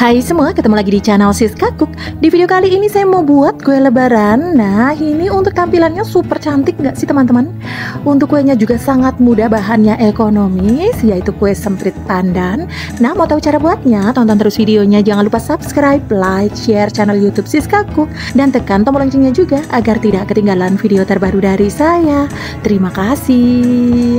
Hai semua, ketemu lagi di channel Siska Cook. Di video kali ini saya mau buat kue lebaran. Nah, ini untuk tampilannya super cantik nggak sih teman-teman? Untuk kuenya juga sangat mudah, bahannya ekonomis, yaitu kue semprit pandan. Nah, mau tahu cara buatnya? Tonton terus videonya. Jangan lupa subscribe, like, share channel YouTube Siska Cook, dan tekan tombol loncengnya juga agar tidak ketinggalan video terbaru dari saya. Terima kasih.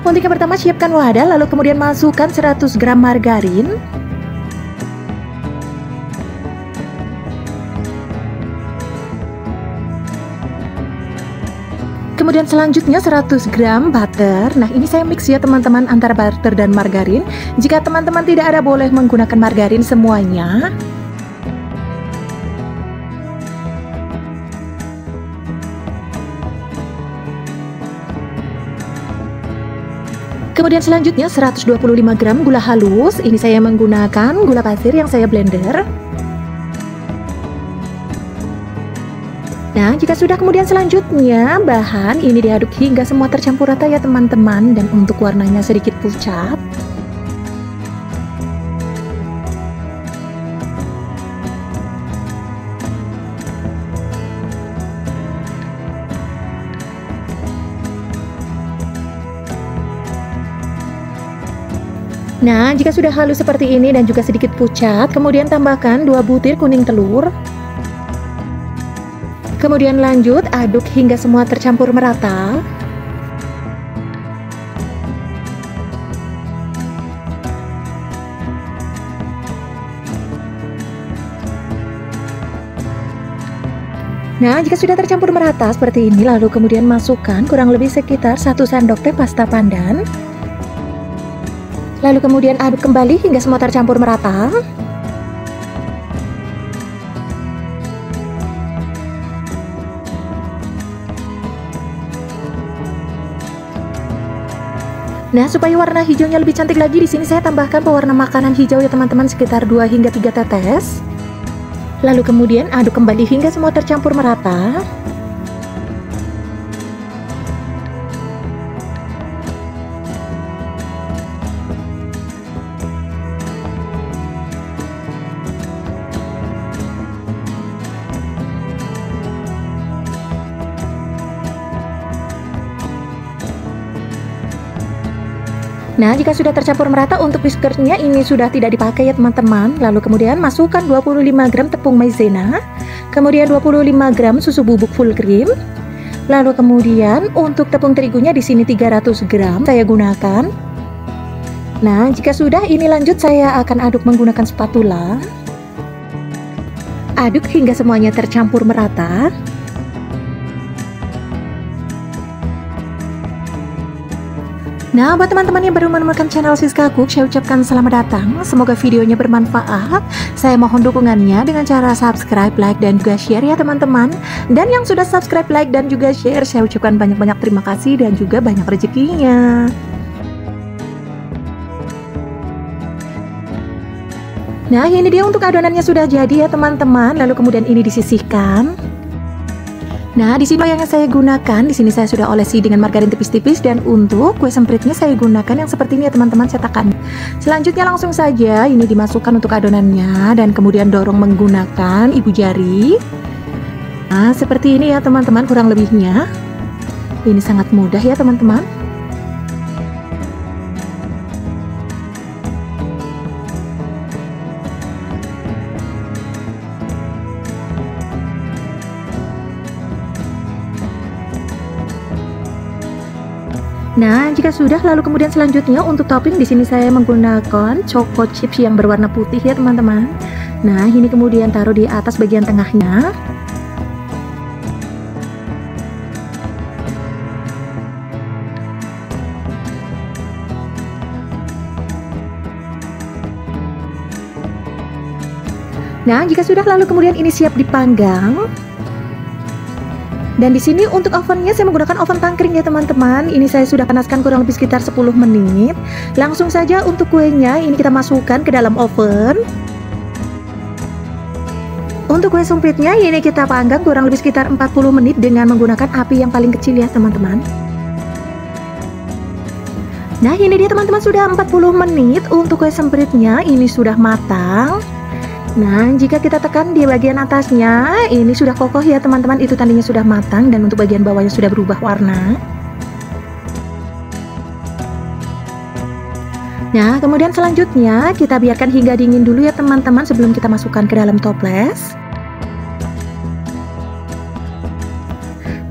Untuk yang pertama, siapkan wadah, lalu kemudian masukkan 100 gram margarin. Kemudian selanjutnya 100 gram butter. Nah, ini saya mix ya teman-teman antara butter dan margarin. Jika teman-teman tidak ada, boleh menggunakan margarin semuanya. Kemudian selanjutnya 125 gram gula halus. Ini saya menggunakan gula pasir yang saya blender. Nah, jika sudah, kemudian selanjutnya bahan ini diaduk hingga semua tercampur rata ya teman-teman. Dan untuk warnanya sedikit pucat. Nah, jika sudah halus seperti ini dan juga sedikit pucat, kemudian tambahkan 2 butir kuning telur. Kemudian lanjut aduk hingga semua tercampur merata. Nah, jika sudah tercampur merata seperti ini, lalu kemudian masukkan kurang lebih sekitar 1 sendok teh pasta pandan. Lalu kemudian aduk kembali hingga semua tercampur merata. Nah, supaya warna hijaunya lebih cantik lagi, di sini saya tambahkan pewarna makanan hijau ya teman-teman, sekitar 2 hingga 3 tetes. Lalu kemudian aduk kembali hingga semua tercampur merata. Nah, jika sudah tercampur merata, untuk whiskernya ini sudah tidak dipakai ya teman-teman. Lalu kemudian masukkan 25 gram tepung maizena, kemudian 25 gram susu bubuk full cream. Lalu kemudian untuk tepung terigunya di sini 300 gram saya gunakan. Nah, jika sudah, ini lanjut saya akan aduk menggunakan spatula. Aduk hingga semuanya tercampur merata. Nah, buat teman-teman yang baru menemukan channel Siska Cook, saya ucapkan selamat datang. Semoga videonya bermanfaat. Saya mohon dukungannya dengan cara subscribe, like, dan juga share ya teman-teman. Dan yang sudah subscribe, like, dan juga share, saya ucapkan banyak-banyak terima kasih dan juga banyak rezekinya. Nah, ini dia untuk adonannya sudah jadi ya teman-teman. Lalu kemudian ini disisihkan. Nah, di sini yang saya gunakan, di sini saya sudah olesi dengan margarin tipis-tipis, dan untuk kue sempritnya saya gunakan yang seperti ini ya teman-teman, cetakan. Selanjutnya langsung saja ini dimasukkan untuk adonannya dan kemudian dorong menggunakan ibu jari. Nah, seperti ini ya teman-teman kurang lebihnya. Ini sangat mudah ya teman-teman. Nah, jika sudah, lalu kemudian selanjutnya untuk topping di sini saya menggunakan choco chips yang berwarna putih ya teman-teman. Nah, ini kemudian taruh di atas bagian tengahnya. Nah, jika sudah, lalu kemudian ini siap dipanggang. Dan di sini untuk ovennya saya menggunakan oven tangkring ya teman-teman. Ini saya sudah panaskan kurang lebih sekitar 10 menit. Langsung saja untuk kuenya ini kita masukkan ke dalam oven. Untuk kue sempritnya ini kita panggang kurang lebih sekitar 40 menit dengan menggunakan api yang paling kecil ya teman-teman. Nah ini dia teman-teman, sudah 40 menit untuk kue sempritnya ini sudah matang. Nah jika kita tekan di bagian atasnya ini sudah kokoh ya teman-teman, itu tandanya sudah matang, dan untuk bagian bawahnya sudah berubah warna. Nah kemudian selanjutnya kita biarkan hingga dingin dulu ya teman-teman sebelum kita masukkan ke dalam toples.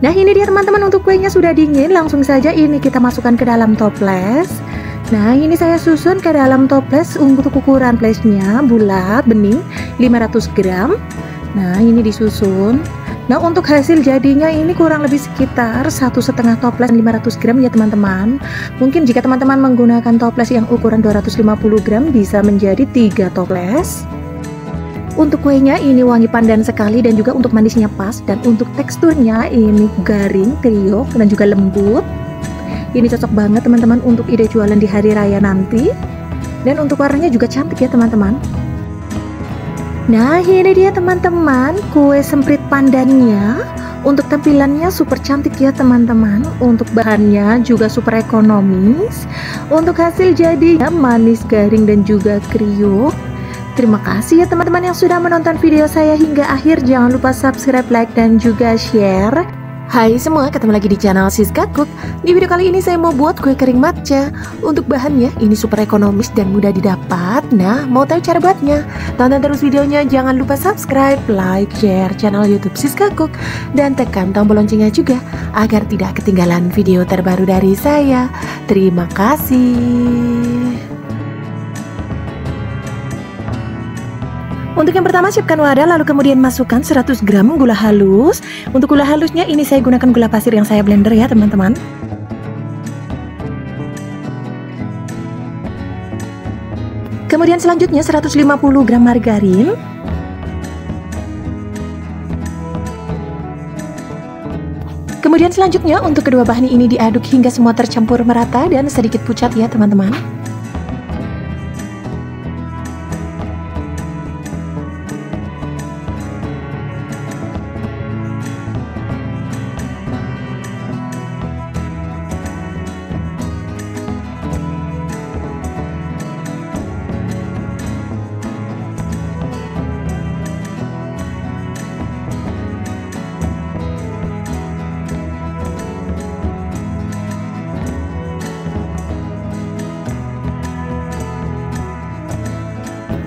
Nah ini dia teman-teman, untuk kuenya sudah dingin, langsung saja ini kita masukkan ke dalam toples. Nah ini saya susun ke dalam toples untuk ukuran plesnya bulat bening 500 gram. Nah ini disusun. Nah untuk hasil jadinya ini kurang lebih sekitar 1,5 toples 500 gram ya teman-teman. Mungkin jika teman-teman menggunakan toples yang ukuran 250 gram bisa menjadi 3 toples. Untuk kuenya ini wangi pandan sekali, dan juga untuk manisnya pas, dan untuk teksturnya ini garing, kriuk, dan juga lembut. Ini cocok banget teman-teman untuk ide jualan di hari raya nanti. Dan untuk warnanya juga cantik ya teman-teman. Nah ini dia teman-teman, kue semprit pandannya. Untuk tampilannya super cantik ya teman-teman. Untuk bahannya juga super ekonomis. Untuk hasil jadinya manis, garing, dan juga kriuk. Terima kasih ya teman-teman yang sudah menonton video saya hingga akhir. Jangan lupa subscribe, like, dan juga share. Hai semua, ketemu lagi di channel Siska Cook. Di video kali ini saya mau buat kue kering matcha. Untuk bahannya ini super ekonomis dan mudah didapat. Nah, mau tahu cara buatnya? Tonton terus videonya, jangan lupa subscribe, like, share channel YouTube Siska Cook, dan tekan tombol loncengnya juga agar tidak ketinggalan video terbaru dari saya. Terima kasih. Untuk yang pertama siapkan wadah, lalu kemudian masukkan 100 gram gula halus. Untuk gula halusnya ini saya gunakan gula pasir yang saya blender ya teman-teman. Kemudian selanjutnya 150 gram margarin. Kemudian selanjutnya untuk kedua bahan ini diaduk hingga semua tercampur merata dan sedikit pucat ya teman-teman.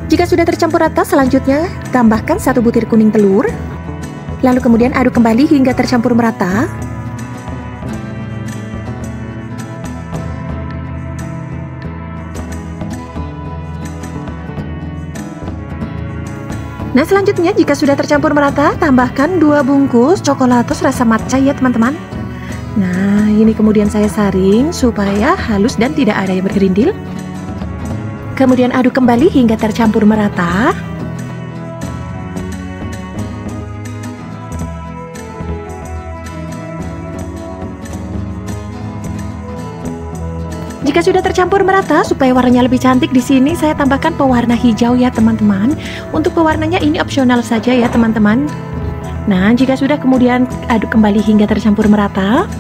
Jika sudah tercampur rata, selanjutnya tambahkan 1 butir kuning telur. Lalu kemudian aduk kembali hingga tercampur merata. Nah selanjutnya jika sudah tercampur merata, tambahkan 2 bungkus coklatos rasa matcha ya teman-teman. Nah ini kemudian saya saring supaya halus dan tidak ada yang bergerindil. Kemudian aduk kembali hingga tercampur merata. Jika sudah tercampur merata, supaya warnanya lebih cantik, di sini saya tambahkan pewarna hijau ya teman-teman. Untuk pewarnanya ini opsional saja ya teman-teman. Nah, jika sudah kemudian aduk kembali hingga tercampur merata.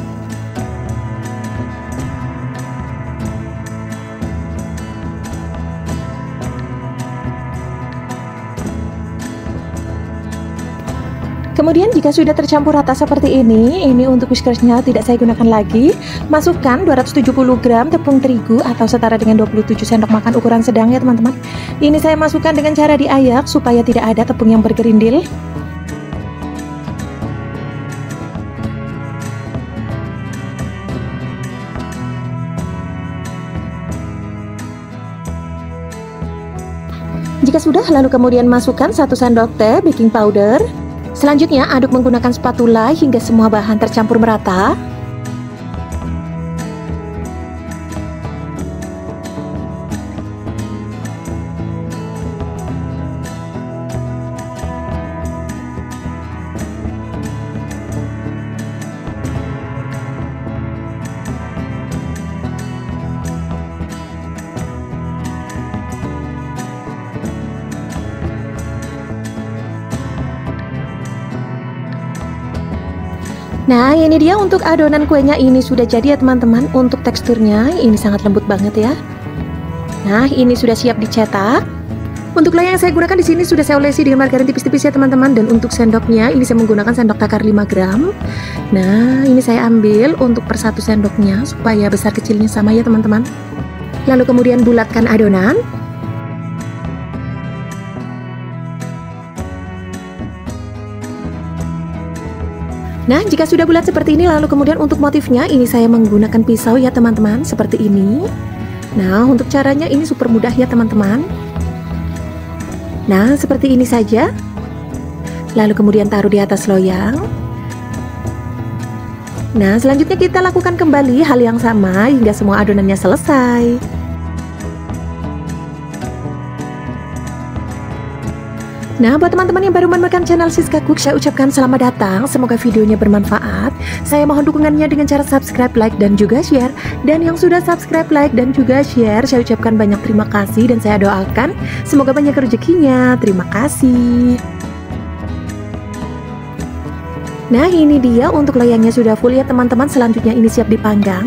Kemudian jika sudah tercampur rata seperti ini untuk whiskersnya tidak saya gunakan lagi. Masukkan 270 gram tepung terigu atau setara dengan 27 sendok makan ukuran sedang ya teman-teman. Ini saya masukkan dengan cara diayak supaya tidak ada tepung yang bergerindil. Jika sudah, lalu kemudian masukkan 1 sendok teh baking powder. Selanjutnya aduk menggunakan spatula hingga semua bahan tercampur merata. Nah, ini dia untuk adonan kuenya, ini sudah jadi ya teman-teman. Untuk teksturnya ini sangat lembut banget ya. Nah, ini sudah siap dicetak. Untuk loyang yang saya gunakan di sini sudah saya olesi dengan margarin tipis-tipis ya teman-teman. Dan untuk sendoknya ini saya menggunakan sendok takar 5 gram. Nah, ini saya ambil untuk per 1 sendoknya supaya besar kecilnya sama ya teman-teman. Lalu kemudian bulatkan adonan. Nah, jika sudah bulat seperti ini, lalu kemudian untuk motifnya ini saya menggunakan pisau ya teman-teman, seperti ini. Nah, untuk caranya ini super mudah ya teman-teman. Nah, seperti ini saja. Lalu kemudian taruh di atas loyang. Nah, selanjutnya kita lakukan kembali hal yang sama hingga semua adonannya selesai. Nah, buat teman-teman yang baru menemukan channel Siska Cook, saya ucapkan selamat datang. Semoga videonya bermanfaat. Saya mohon dukungannya dengan cara subscribe, like, dan juga share. Dan yang sudah subscribe, like, dan juga share, saya ucapkan banyak terima kasih. Dan saya doakan semoga banyak rezekinya. Terima kasih. Nah, ini dia untuk loyangnya sudah full ya teman-teman. Selanjutnya ini siap dipanggang.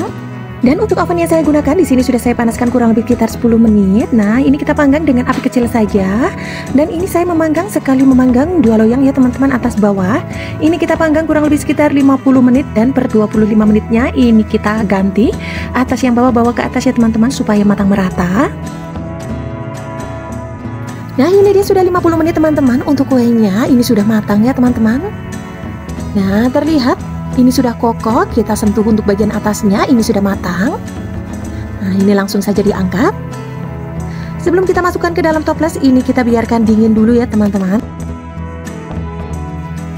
Dan untuk oven yang saya gunakan di sini sudah saya panaskan kurang lebih sekitar 10 menit. Nah, ini kita panggang dengan api kecil saja. Dan ini saya memanggang sekali memanggang 2 loyang ya teman-teman, atas bawah. Ini kita panggang kurang lebih sekitar 50 menit dan per 25 menitnya ini kita ganti atas yang bawah bawa ke atas ya teman-teman supaya matang merata. Nah, ini dia sudah 50 menit teman-teman. Untuk kuenya ini sudah matang ya teman-teman. Nah, terlihat ini sudah kokoh, kita sentuh untuk bagian atasnya, ini sudah matang. Nah, ini langsung saja diangkat. Sebelum kita masukkan ke dalam toples, ini kita biarkan dingin dulu ya teman-teman.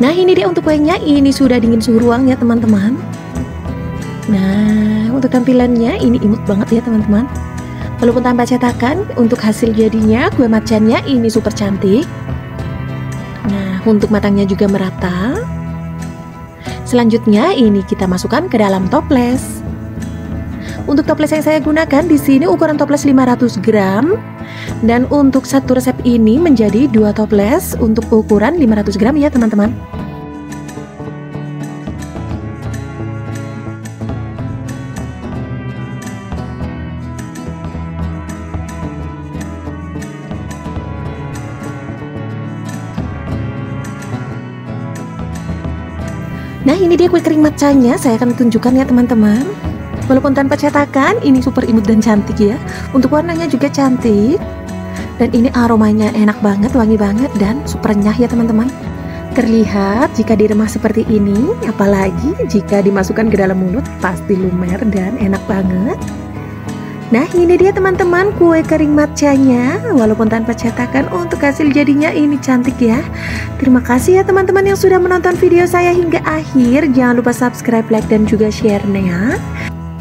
Nah, ini dia untuk kuenya, ini sudah dingin suhu ruang ya teman-teman. Nah, untuk tampilannya ini imut banget ya teman-teman. Walaupun tanpa cetakan, untuk hasil jadinya kue matchanya ini super cantik. Nah, untuk matangnya juga merata. Selanjutnya ini kita masukkan ke dalam toples. Untuk toples yang saya gunakan di sini ukuran toples 500 gram. Dan untuk satu resep ini menjadi 2 toples untuk ukuran 500 gram ya teman-teman. Nah, ini dia kue kering matchanya, saya akan tunjukkan ya teman-teman. Walaupun tanpa cetakan, ini super imut dan cantik ya. Untuk warnanya juga cantik. Dan ini aromanya enak banget, wangi banget, dan super renyah ya teman-teman. Terlihat jika diremah seperti ini, apalagi jika dimasukkan ke dalam mulut, pasti lumer dan enak banget. Nah, ini dia teman-teman kue kering matchanya. Walaupun tanpa cetakan, untuk hasil jadinya ini cantik ya. Terima kasih ya teman-teman yang sudah menonton video saya hingga akhir. Jangan lupa subscribe, like, dan juga share-nya.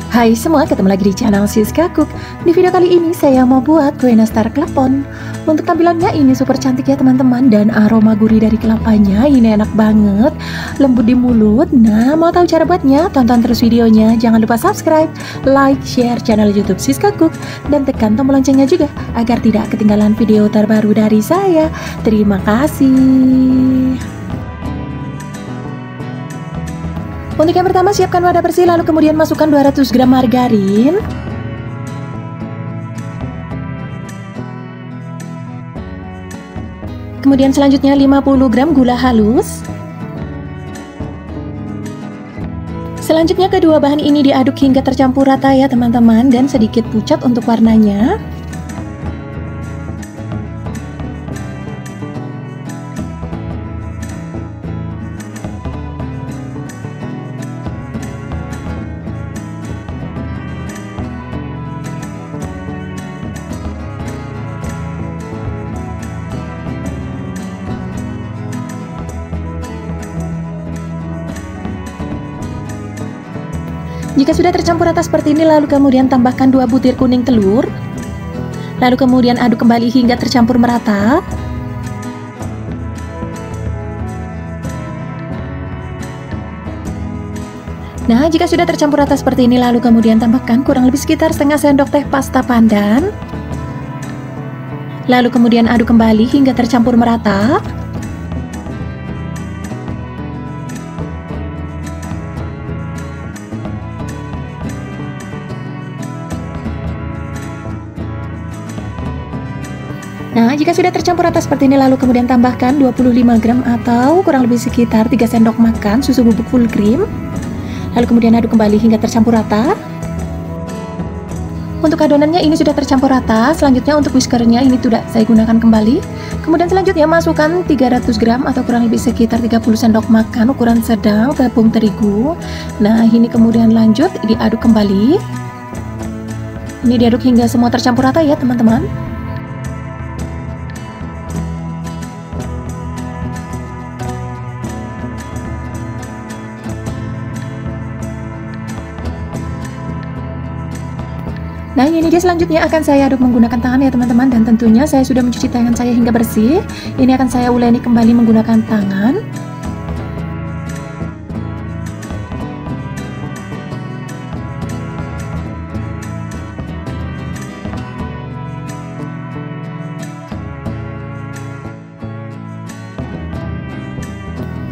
Hai semua, ketemu lagi di channel Siska Cook. Di video kali ini saya mau buat kue nastar klepon. Untuk tampilannya ini super cantik ya teman-teman. Dan aroma gurih dari kelapanya ini enak banget, lembut di mulut. Nah, mau tahu cara buatnya? Tonton terus videonya. Jangan lupa subscribe, like, share channel YouTube Siska Cook, dan tekan tombol loncengnya juga agar tidak ketinggalan video terbaru dari saya. Terima kasih. Untuk yang pertama, siapkan wadah bersih, lalu kemudian masukkan 200 gram margarin. Kemudian selanjutnya 50 gram gula halus. Selanjutnya kedua bahan ini diaduk hingga tercampur rata ya teman-teman, dan sedikit pucat untuk warnanya. Jika sudah tercampur rata seperti ini, lalu kemudian tambahkan 2 butir kuning telur. Lalu kemudian aduk kembali hingga tercampur merata. Nah, jika sudah tercampur rata seperti ini, lalu kemudian tambahkan kurang lebih sekitar setengah sendok teh pasta pandan. Lalu kemudian aduk kembali hingga tercampur merata. Nah, jika sudah tercampur rata seperti ini, lalu kemudian tambahkan 25 gram atau kurang lebih sekitar 3 sendok makan susu bubuk full cream. Lalu kemudian aduk kembali hingga tercampur rata. Untuk adonannya ini sudah tercampur rata. Selanjutnya untuk whiskernya ini tidak saya gunakan kembali. Kemudian selanjutnya masukkan 300 gram atau kurang lebih sekitar 30 sendok makan ukuran sedang tepung terigu. Nah, ini kemudian lanjut diaduk kembali. Ini diaduk hingga semua tercampur rata ya teman-teman. Nah, ini dia selanjutnya akan saya aduk menggunakan tangan ya teman-teman, dan tentunya saya sudah mencuci tangan saya hingga bersih. Ini akan saya uleni kembali menggunakan tangan.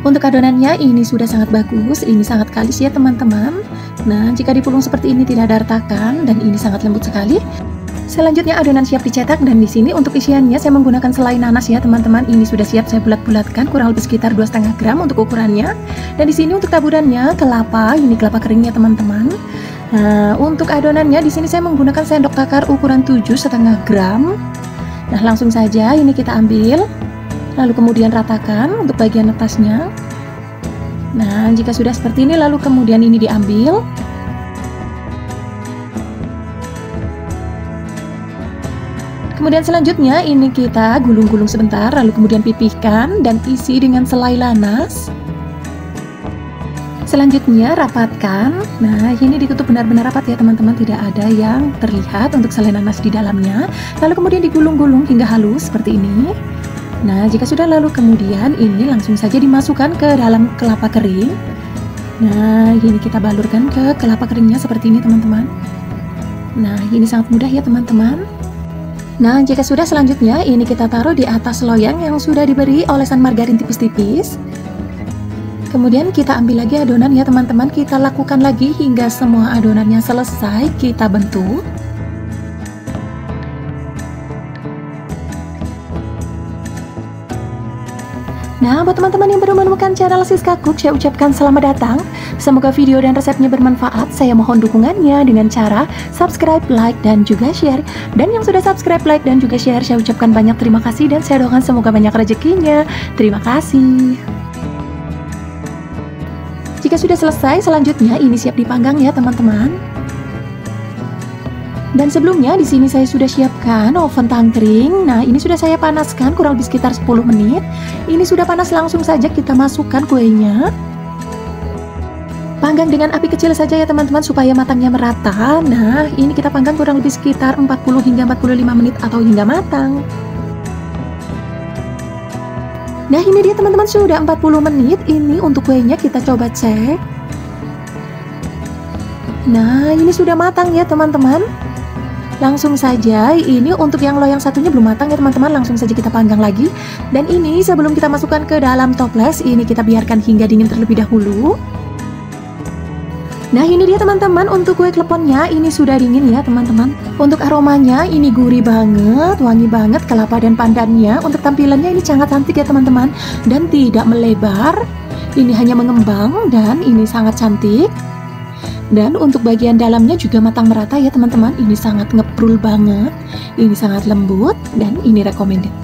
Untuk adonannya ini sudah sangat bagus, ini sangat kalis ya teman-teman. Nah, jika dipulung seperti ini tidak ada retakan dan ini sangat lembut sekali. Selanjutnya adonan siap dicetak, dan di sini untuk isiannya saya menggunakan selai nanas ya teman-teman. Ini sudah siap saya bulat-bulatkan kurang lebih sekitar 2,5 gram untuk ukurannya. Dan di sini untuk taburannya kelapa, ini kelapa keringnya teman-teman. Nah, untuk adonannya di sini saya menggunakan sendok takar ukuran 7,5 gram. Nah, langsung saja ini kita ambil. Lalu kemudian ratakan untuk bagian atasnya. Nah, jika sudah seperti ini lalu kemudian ini diambil. Kemudian selanjutnya ini kita gulung-gulung sebentar, lalu kemudian pipihkan dan isi dengan selai nanas. Selanjutnya rapatkan. Nah, ini ditutup benar-benar rapat ya teman-teman, tidak ada yang terlihat untuk selai nanas di dalamnya. Lalu kemudian digulung-gulung hingga halus seperti ini. Nah, jika sudah lalu kemudian ini langsung saja dimasukkan ke dalam kelapa kering. Nah, ini kita balurkan ke kelapa keringnya seperti ini teman-teman. Nah, ini sangat mudah ya teman-teman. Nah, jika sudah selanjutnya ini kita taruh di atas loyang yang sudah diberi olesan margarin tipis-tipis. Kemudian kita ambil lagi adonan ya teman-teman, kita lakukan lagi hingga semua adonannya selesai kita bentuk. Nah, buat teman-teman yang baru menemukan channel Siska Cook, saya ucapkan selamat datang. Semoga video dan resepnya bermanfaat. Saya mohon dukungannya dengan cara subscribe, like, dan juga share. Dan yang sudah subscribe, like, dan juga share, saya ucapkan banyak terima kasih dan saya doakan semoga banyak rezekinya. Terima kasih. Jika sudah selesai, selanjutnya ini siap dipanggang ya teman-teman. Dan sebelumnya di sini saya sudah siapkan oven tangkring. Nah, ini sudah saya panaskan kurang lebih sekitar 10 menit. Ini sudah panas, langsung saja kita masukkan kuenya. Panggang dengan api kecil saja ya teman-teman supaya matangnya merata. Nah, ini kita panggang kurang lebih sekitar 40 hingga 45 menit atau hingga matang. Nah, ini dia teman-teman, sudah 40 menit. Ini untuk kuenya kita coba cek. Nah, ini sudah matang ya teman-teman. Langsung saja, ini untuk yang loyang satunya belum matang ya teman-teman, langsung saja kita panggang lagi. Dan ini sebelum kita masukkan ke dalam toples, ini kita biarkan hingga dingin terlebih dahulu. Nah, ini dia teman-teman, untuk kue kleponnya ini sudah dingin ya teman-teman. Untuk aromanya ini gurih banget, wangi banget kelapa dan pandannya. Untuk tampilannya ini sangat cantik ya teman-teman, dan tidak melebar. Ini hanya mengembang dan ini sangat cantik. Dan untuk bagian dalamnya juga matang merata ya teman-teman. Ini sangat ngeprul banget, ini sangat lembut, dan ini recommended.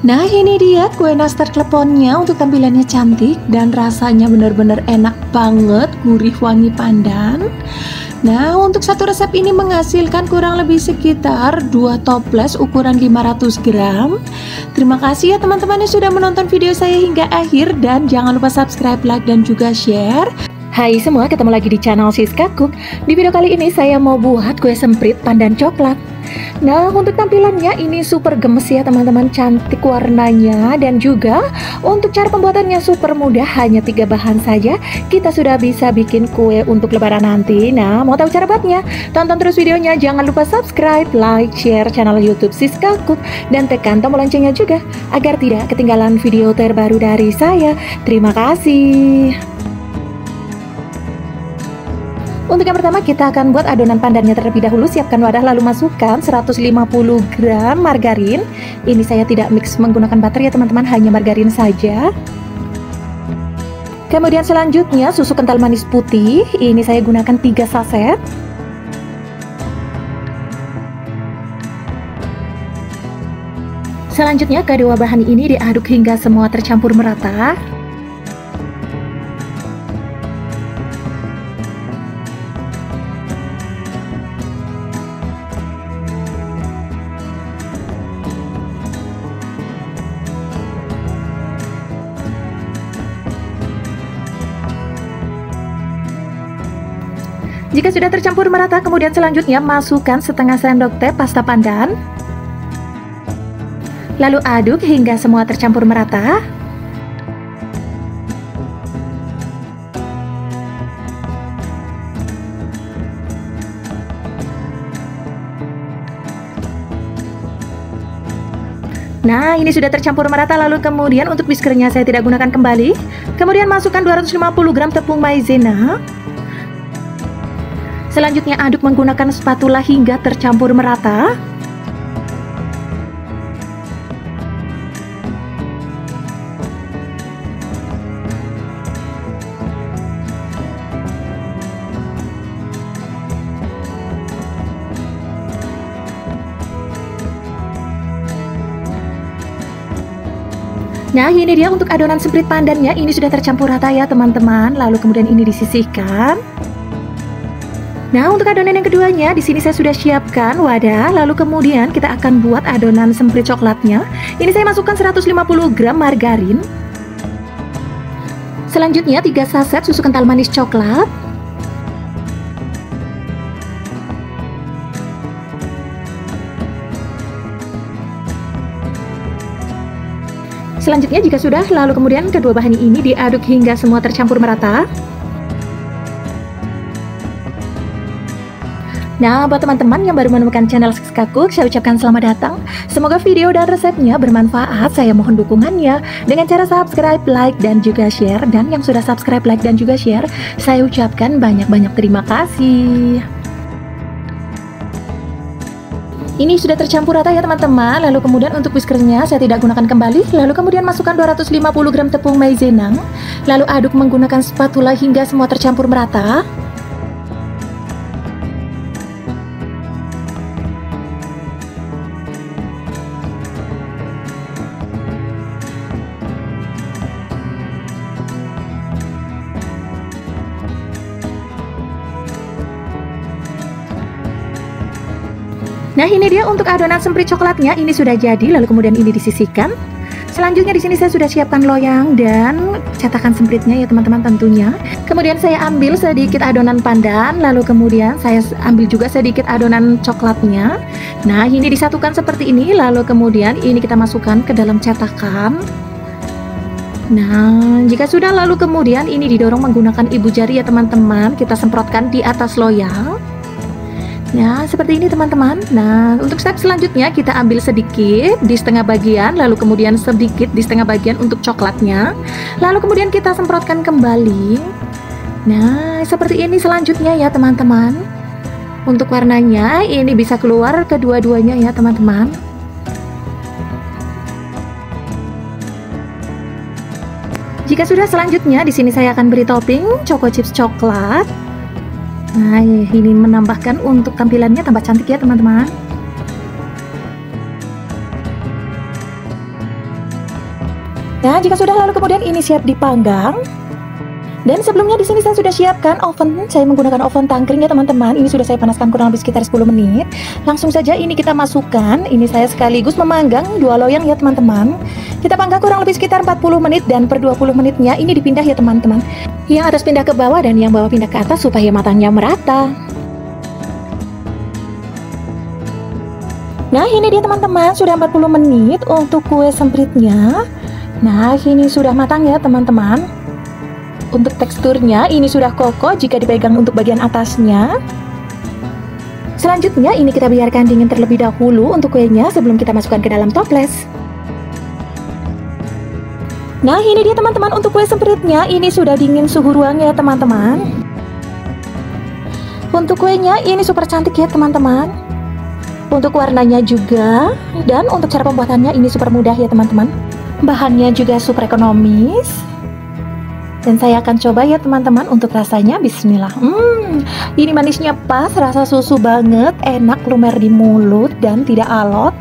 Nah, ini dia kue nastar kleponnya. Untuk tampilannya cantik dan rasanya benar-benar enak banget, gurih wangi pandan. Nah, untuk satu resep ini menghasilkan kurang lebih sekitar 2 toples ukuran 500 gram. Terima kasih ya teman-teman yang sudah menonton video saya hingga akhir, dan jangan lupa subscribe, like, dan juga share. Hai semua, ketemu lagi di channel Siska Cook. Di video kali ini saya mau buat kue semprit pandan coklat. Nah, untuk tampilannya ini super gemes ya teman-teman, cantik warnanya. Dan juga untuk cara pembuatannya super mudah, hanya 3 bahan saja kita sudah bisa bikin kue untuk lebaran nanti. Nah, mau tahu cara buatnya? Tonton terus videonya, jangan lupa subscribe, like, share channel YouTube Siska Cook, dan tekan tombol loncengnya juga agar tidak ketinggalan video terbaru dari saya. Terima kasih. untuk yang pertama kita akan buat adonan pandannya terlebih dahulu. Siapkan wadah lalu masukkan 150 gram margarin. Ini saya tidak mix menggunakan butter ya teman-teman, hanya margarin saja. Kemudian selanjutnya susu kental manis putih. Ini saya gunakan 3 saset. Selanjutnya kedua bahan ini diaduk hingga semua tercampur merata. Jika sudah tercampur merata, kemudian selanjutnya masukkan setengah sendok teh pasta pandan. Lalu aduk hingga semua tercampur merata. Nah, ini sudah tercampur merata. Lalu kemudian untuk whiskernya saya tidak gunakan kembali. Kemudian masukkan 250 gram tepung maizena. Selanjutnya aduk menggunakan spatula hingga tercampur merata. Nah, ini dia untuk adonan semprit pandannya. Ini sudah tercampur rata ya teman-teman. Lalu kemudian ini disisihkan. Nah, untuk adonan yang keduanya, di sini saya sudah siapkan wadah. Lalu kemudian kita akan buat adonan semprit coklatnya. Ini saya masukkan 150 gram margarin. Selanjutnya 3 saset susu kental manis coklat. Selanjutnya jika sudah, lalu kemudian kedua bahan ini diaduk hingga semua tercampur merata. Nah, buat teman-teman yang baru menemukan channel Siska Cook, saya ucapkan selamat datang. Semoga video dan resepnya bermanfaat. Saya mohon dukungannya dengan cara subscribe, like, dan juga share. Dan yang sudah subscribe, like, dan juga share, saya ucapkan banyak-banyak terima kasih. Ini sudah tercampur rata ya teman-teman. Lalu kemudian untuk whiskernya saya tidak gunakan kembali. Lalu kemudian masukkan 250 gram tepung maizena. Lalu aduk menggunakan spatula hingga semua tercampur merata. Nah, ini dia untuk adonan semprit coklatnya. Ini sudah jadi, lalu kemudian ini disisihkan. Selanjutnya di sini saya sudah siapkan loyang dan cetakan sempritnya ya teman-teman tentunya. Kemudian saya ambil sedikit adonan pandan, lalu kemudian saya ambil juga sedikit adonan coklatnya. Nah, ini disatukan seperti ini, lalu kemudian ini kita masukkan ke dalam cetakan. Nah, jika sudah, lalu kemudian ini didorong menggunakan ibu jari ya teman-teman. Kita semprotkan di atas loyang. Nah, seperti ini teman-teman. Nah, untuk step selanjutnya kita ambil sedikit di setengah bagian, lalu kemudian sedikit di setengah bagian untuk coklatnya. Lalu kemudian kita semprotkan kembali. Nah, seperti ini selanjutnya ya teman-teman. Untuk warnanya ini bisa keluar kedua-duanya ya teman-teman. Jika sudah, selanjutnya di sini saya akan beri topping choco chips coklat. Nah, ini menambahkan untuk tampilannya tambah cantik ya teman-teman. Nah, jika sudah, lalu kemudian ini siap dipanggang. Dan sebelumnya di sini saya sudah siapkan oven. Saya menggunakan oven tangkring ya teman-teman. Ini sudah saya panaskan kurang lebih sekitar 10 menit. Langsung saja ini kita masukkan. Ini saya sekaligus memanggang 2 loyang ya teman-teman. Kita panggang kurang lebih sekitar 40 menit dan per 20 menitnya ini dipindah ya teman-teman. Yang atas pindah ke bawah dan yang bawah pindah ke atas supaya matangnya merata. Nah, ini dia teman-teman, sudah 40 menit untuk kue sempritnya. Nah, ini sudah matang ya teman-teman. Untuk teksturnya ini sudah kokoh jika dipegang untuk bagian atasnya. Selanjutnya ini kita biarkan dingin terlebih dahulu untuk kuenya sebelum kita masukkan ke dalam toples. Nah, ini dia teman-teman untuk kue sempritnya. Ini sudah dingin suhu ruangnya teman-teman. Untuk kuenya ini super cantik ya teman-teman. Untuk warnanya juga, dan untuk cara pembuatannya ini super mudah ya teman-teman. Bahannya juga super ekonomis. Dan saya akan coba ya teman-teman untuk rasanya. Bismillah. Ini manisnya pas, rasa susu banget, enak, lumer di mulut dan tidak alot.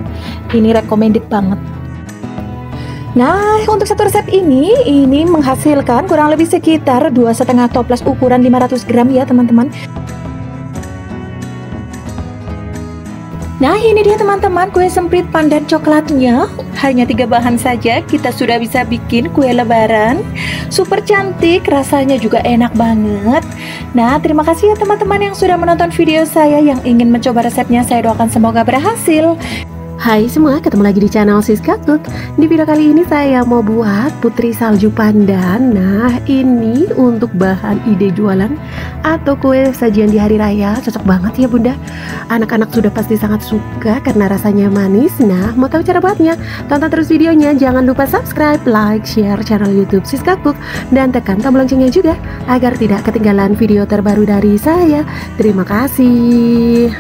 Ini recommended banget. Nah, untuk satu resep ini menghasilkan kurang lebih sekitar 2,5 toples ukuran 500 gram ya teman-teman. Nah, ini dia teman-teman kue semprit pandan coklatnya. Hanya 3 bahan saja kita sudah bisa bikin kue lebaran. Super cantik, rasanya juga enak banget. Nah, terima kasih ya teman-teman yang sudah menonton video saya. Yang ingin mencoba resepnya, saya doakan semoga berhasil. Hai semua, ketemu lagi di channel Siska Cook. Di video kali ini saya mau buat putri salju pandan. Nah, ini untuk bahan ide jualan atau kue sajian di hari raya. Cocok banget ya bunda. Anak-anak sudah pasti sangat suka karena rasanya manis. Nah, mau tahu cara buatnya? Tonton terus videonya. Jangan lupa subscribe, like, share channel YouTube Siska Cook, dan tekan tombol loncengnya juga agar tidak ketinggalan video terbaru dari saya. Terima kasih.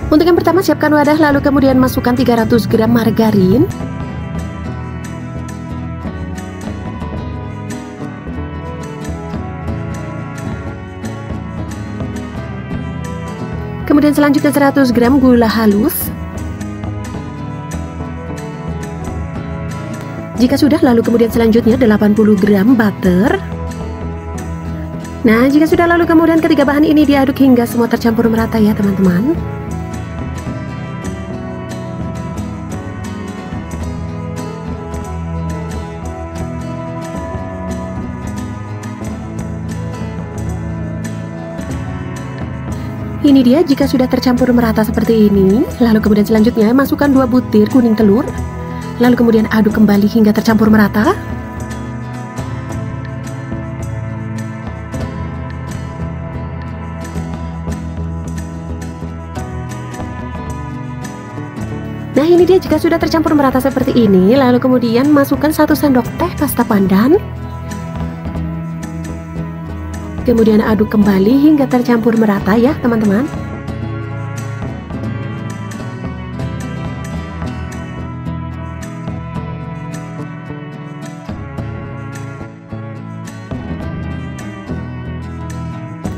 Untuk yang pertama, siapkan wadah, lalu kemudian masukkan 300 gram margarin. Kemudian selanjutnya 100 gram gula halus. Jika sudah, lalu kemudian selanjutnya 80 gram butter. Nah, jika sudah, lalu kemudian ketiga bahan ini diaduk hingga semua tercampur merata ya teman-teman. Ini dia jika sudah tercampur merata seperti ini. Lalu kemudian selanjutnya masukkan 2 butir kuning telur. Lalu kemudian aduk kembali hingga tercampur merata. Nah, ini dia jika sudah tercampur merata seperti ini. Lalu kemudian masukkan 1 sendok teh pasta pandan. Kemudian aduk kembali hingga tercampur merata ya teman-teman.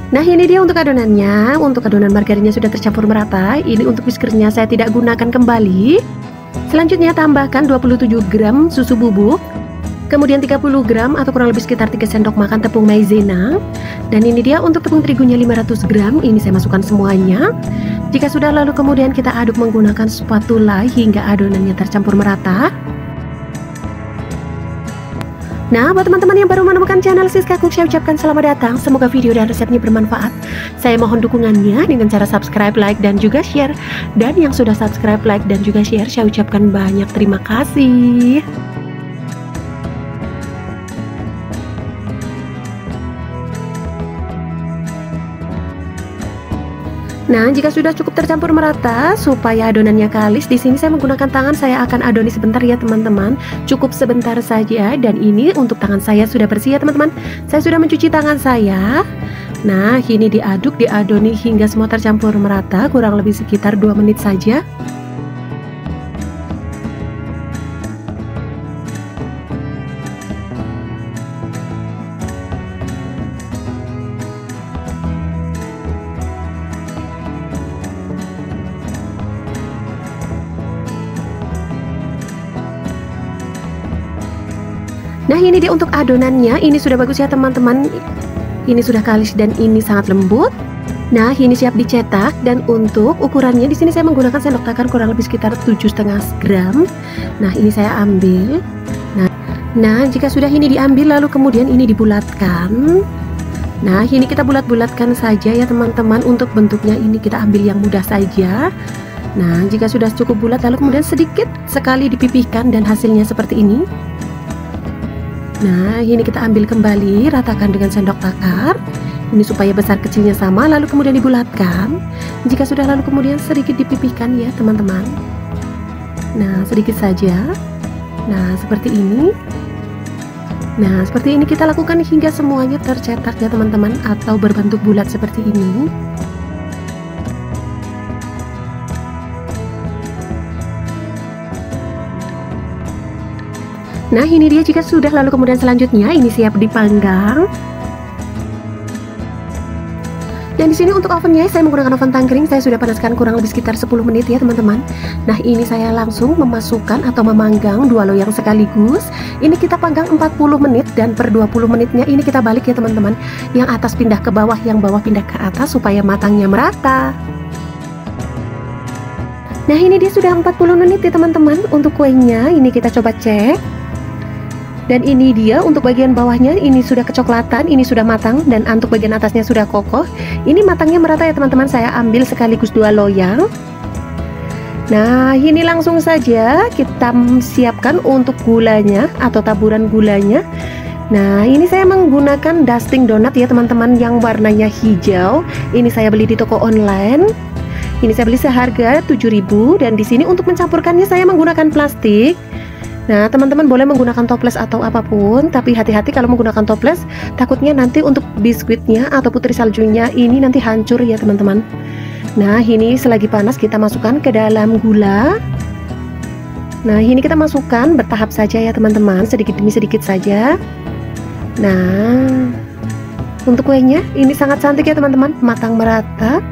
Nah, ini dia untuk adonannya. Untuk adonan margarinnya sudah tercampur merata. Ini untuk whiskernya saya tidak gunakan kembali. Selanjutnya tambahkan 27 gram susu bubuk. Kemudian 30 gram atau kurang lebih sekitar 3 sendok makan tepung maizena. Dan ini dia untuk tepung terigunya 500 gram. Ini saya masukkan semuanya. Jika sudah, lalu kemudian kita aduk menggunakan spatula hingga adonannya tercampur merata. Nah, buat teman-teman yang baru menemukan channel Siska Cook, saya ucapkan selamat datang. Semoga video dan resepnya bermanfaat. Saya mohon dukungannya dengan cara subscribe, like, dan juga share. Dan yang sudah subscribe, like, dan juga share, saya ucapkan banyak terima kasih. Nah, jika sudah cukup tercampur merata supaya adonannya kalis, di sini saya menggunakan tangan. Saya akan adoni sebentar ya teman-teman. Cukup sebentar saja. Dan ini untuk tangan saya sudah bersih ya teman-teman. Saya sudah mencuci tangan saya. Nah, ini diadoni hingga semua tercampur merata, kurang lebih sekitar 2 menit saja. Nah, ini dia untuk adonannya. Ini sudah bagus ya teman-teman. Ini sudah kalis dan ini sangat lembut. Nah, ini siap dicetak. Dan untuk ukurannya di sini saya menggunakan sendok takar kurang lebih sekitar 7,5 gram. Nah, ini saya ambil. Nah, jika sudah ini diambil, lalu kemudian ini dibulatkan. Nah, ini kita bulat-bulatkan saja ya teman-teman. Untuk bentuknya ini kita ambil yang mudah saja. Nah, jika sudah cukup bulat, lalu kemudian sedikit sekali dipipihkan dan hasilnya seperti ini. Nah, ini kita ambil kembali, ratakan dengan sendok takar. Ini supaya besar kecilnya sama, lalu kemudian dibulatkan. Jika sudah, lalu kemudian sedikit dipipihkan ya teman-teman. Nah, sedikit saja. Nah, seperti ini. Nah, seperti ini kita lakukan hingga semuanya tercetak ya teman-teman, atau berbentuk bulat seperti ini. Nah, ini dia jika sudah, lalu kemudian selanjutnya ini siap dipanggang. Dan di sini untuk ovennya saya menggunakan oven tangkring. Saya sudah panaskan kurang lebih sekitar 10 menit ya teman-teman. Nah, ini saya langsung memasukkan atau memanggang 2 loyang sekaligus. Ini kita panggang 40 menit dan per 20 menitnya ini kita balik ya teman-teman. Yang atas pindah ke bawah, yang bawah pindah ke atas supaya matangnya merata. Nah, ini dia sudah 40 menit ya teman-teman. Untuk kuenya ini kita coba cek. Dan ini dia untuk bagian bawahnya, ini sudah kecoklatan, ini sudah matang, dan untuk bagian atasnya sudah kokoh. Ini matangnya merata ya teman-teman. Saya ambil sekaligus 2 loyang. Nah, ini langsung saja kita siapkan untuk gulanya atau taburan gulanya. Nah, ini saya menggunakan dusting donat ya teman-teman, yang warnanya hijau. Ini saya beli di toko online. Ini saya beli seharga 7.000, dan di sini untuk mencampurkannya saya menggunakan plastik. Nah, teman-teman boleh menggunakan toples atau apapun, tapi hati-hati kalau menggunakan toples, takutnya nanti untuk biskuitnya atau putri saljunya ini nanti hancur ya teman-teman. Nah, ini selagi panas kita masukkan ke dalam gula. Nah, ini kita masukkan bertahap saja ya teman-teman, sedikit demi sedikit saja. Nah, untuk kuenya ini sangat cantik ya teman-teman, matang merata.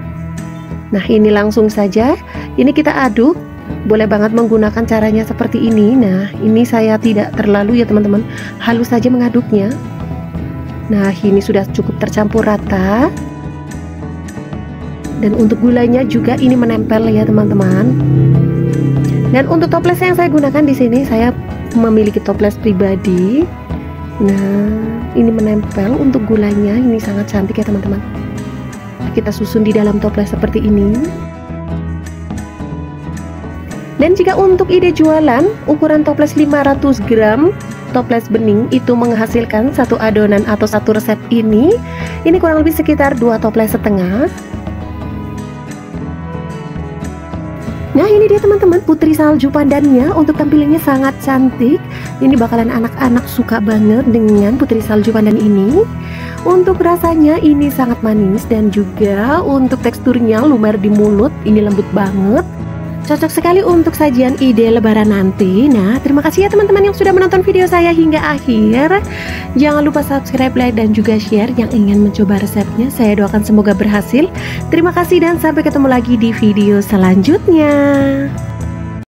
Nah, ini langsung saja, ini kita aduk. Boleh banget menggunakan caranya seperti ini. Nah, ini saya tidak terlalu ya teman-teman, halus saja mengaduknya. Nah, ini sudah cukup tercampur rata. Dan untuk gulanya juga ini menempel ya teman-teman. Dan untuk toples yang saya gunakan di sini, saya memiliki toples pribadi. Nah, ini menempel untuk gulanya, ini sangat cantik ya teman-teman. Kita susun di dalam toples seperti ini. Dan jika untuk ide jualan, ukuran toples 500 gram toples bening itu menghasilkan satu adonan atau satu resep ini kurang lebih sekitar 2 toples setengah. Nah, ini dia teman-teman, putri salju pandannya. Untuk tampilannya sangat cantik. Ini bakalan anak-anak suka banget dengan putri salju pandan ini. Untuk rasanya ini sangat manis, dan juga untuk teksturnya lumer di mulut, ini lembut banget. Cocok sekali untuk sajian ide lebaran nanti. Nah, terima kasih ya teman-teman yang sudah menonton video saya hingga akhir. Jangan lupa subscribe, like, dan juga share yang ingin mencoba resepnya. Saya doakan semoga berhasil. Terima kasih dan sampai ketemu lagi di video selanjutnya.